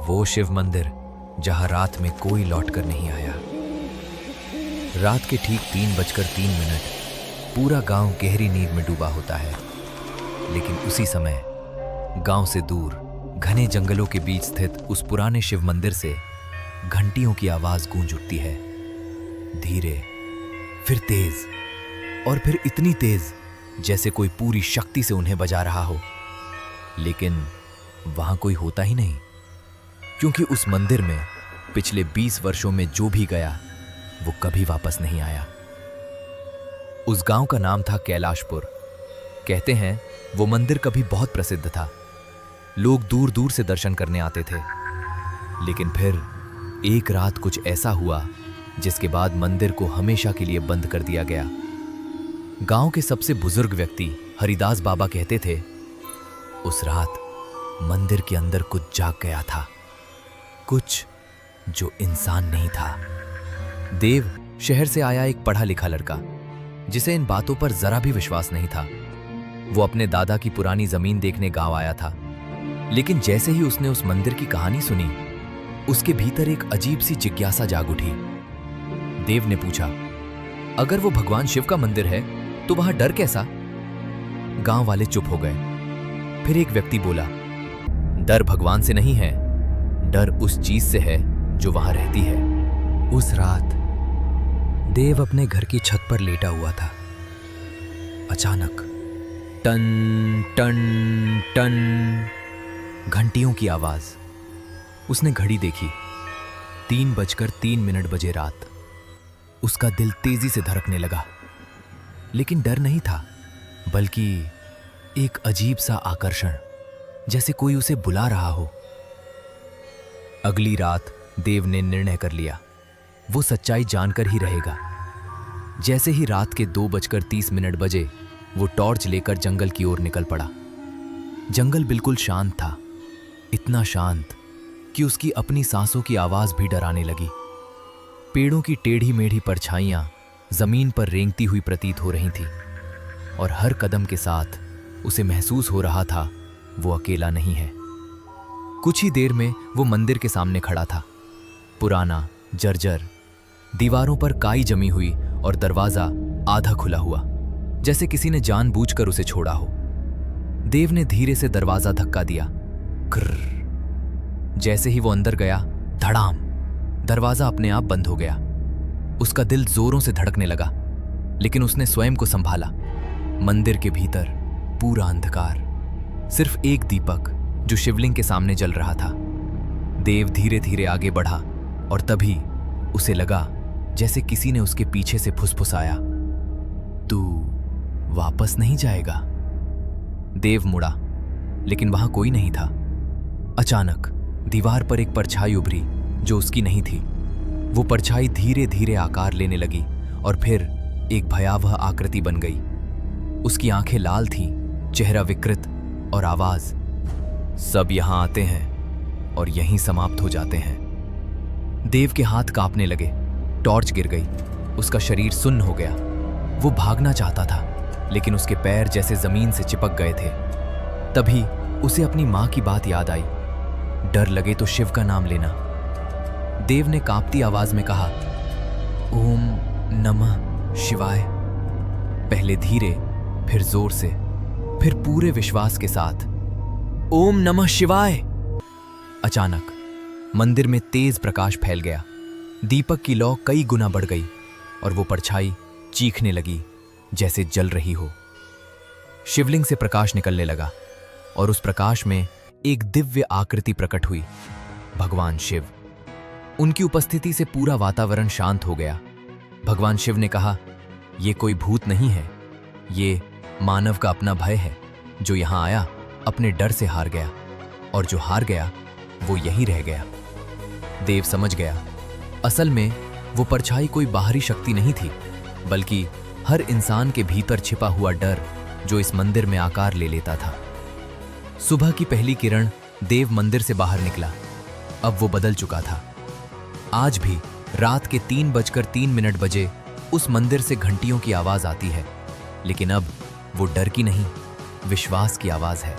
वो शिव मंदिर जहां रात में कोई लौटकर नहीं आया। रात के ठीक 3:03 पूरा गांव गहरी नींद में डूबा होता है। लेकिन उसी समय गांव से दूर घने जंगलों के बीच स्थित उस पुराने शिव मंदिर से घंटियों की आवाज गूंज उठती है। धीरे, फिर तेज, और फिर इतनी तेज जैसे कोई पूरी शक्ति से उन्हें बजा रहा हो। लेकिन वहां कोई होता ही नहीं, क्योंकि उस मंदिर में पिछले 20 वर्षों में जो भी गया वो कभी वापस नहीं आया। उस गांव का नाम था कैलाशपुर। कहते हैं वो मंदिर कभी बहुत प्रसिद्ध था। लोग दूर दूर से दर्शन करने आते थे। लेकिन फिर एक रात कुछ ऐसा हुआ जिसके बाद मंदिर को हमेशा के लिए बंद कर दिया गया। गांव के सबसे बुजुर्ग व्यक्ति हरिदास बाबा कहते थे, उस रात मंदिर के अंदर कुछ जाग गया था, कुछ जो इंसान नहीं था। देव शहर से आया एक पढ़ा लिखा लड़का, जिसे इन बातों पर जरा भी विश्वास नहीं था। वो अपने दादा की पुरानी जमीन देखने गांव आया था। लेकिन जैसे ही उसने उस मंदिर की कहानी सुनी, उसके भीतर एक अजीब सी जिज्ञासा जाग उठी। देव ने पूछा, अगर वो भगवान शिव का मंदिर है तो वहां डर कैसा? गांव वाले चुप हो गए। फिर एक व्यक्ति बोला, डर भगवान से नहीं है, डर उस चीज से है जो वहां रहती है। उस रात देव अपने घर की छत पर लेटा हुआ था। अचानक टन टन टन घंटियों की आवाज। उसने घड़ी देखी, 3:03 बजे रात। उसका दिल तेजी से धड़कने लगा। लेकिन डर नहीं था, बल्कि एक अजीब सा आकर्षण, जैसे कोई उसे बुला रहा हो। अगली रात देव ने निर्णय कर लिया, वो सच्चाई जानकर ही रहेगा। जैसे ही रात के 2:30 बजे वो टॉर्च लेकर जंगल की ओर निकल पड़ा। जंगल बिल्कुल शांत था, इतना शांत कि उसकी अपनी सांसों की आवाज भी डराने लगी। पेड़ों की टेढ़ी मेढ़ी परछाइयां जमीन पर रेंगती हुई प्रतीत हो रही थी, और हर कदम के साथ उसे महसूस हो रहा था वो अकेला नहीं है। कुछ ही देर में वो मंदिर के सामने खड़ा था। पुराना, जर्जर, दीवारों पर काई जमी हुई और दरवाजा आधा खुला हुआ, जैसे किसी ने जानबूझकर उसे छोड़ा हो। देव ने धीरे से दरवाजा धक्का दिया। कर्र। जैसे ही वो अंदर गया, धड़ाम, दरवाजा अपने आप बंद हो गया। उसका दिल जोरों से धड़कने लगा, लेकिन उसने स्वयं को संभाला। मंदिर के भीतर पूरा अंधकार, सिर्फ एक दीपक जो शिवलिंग के सामने जल रहा था। देव धीरे धीरे आगे बढ़ा, और तभी उसे लगा जैसे किसी ने उसके पीछे से फुसफुसाया, तू वापस नहीं जाएगा? देव मुड़ा, लेकिन वहां कोई नहीं था। अचानक दीवार पर एक परछाई उभरी जो उसकी नहीं थी। वो परछाई धीरे धीरे आकार लेने लगी और फिर एक भयावह आकृति बन गई। उसकी आंखें लाल थीं, चेहरा विकृत, और आवाज, सब यहां आते हैं और यहीं समाप्त हो जाते हैं। देव के हाथ कांपने लगे, टॉर्च गिर गई, उसका शरीर सुन्न हो गया। वो भागना चाहता था, लेकिन उसके पैर जैसे जमीन से चिपक गए थे। तभी उसे अपनी मां की बात याद आई, डर लगे तो शिव का नाम लेना। देव ने कांपती आवाज में कहा, ओम नमः शिवाय। पहले धीरे, फिर जोर से, फिर पूरे विश्वास के साथ, ओम नमः शिवाय। अचानक मंदिर में तेज प्रकाश फैल गया। दीपक की लौ कई गुना बढ़ गई और वो परछाई चीखने लगी जैसे जल रही हो। शिवलिंग से प्रकाश निकलने लगा और उस प्रकाश में एक दिव्य आकृति प्रकट हुई, भगवान शिव। उनकी उपस्थिति से पूरा वातावरण शांत हो गया। भगवान शिव ने कहा, ये कोई भूत नहीं है, ये मानव का अपना भय है, जो यहां आया अपने डर से हार गया, और जो हार गया वो यहीं रह गया। देव समझ गया, असल में वो परछाई कोई बाहरी शक्ति नहीं थी, बल्कि हर इंसान के भीतर छिपा हुआ डर जो इस मंदिर में आकार ले लेता था। सुबह की पहली किरण देव मंदिर से बाहर निकला। अब वो बदल चुका था। आज भी रात के 3:03 बजे उस मंदिर से घंटियों की आवाज आती है, लेकिन अब वो डर की नहीं, विश्वास की आवाज है।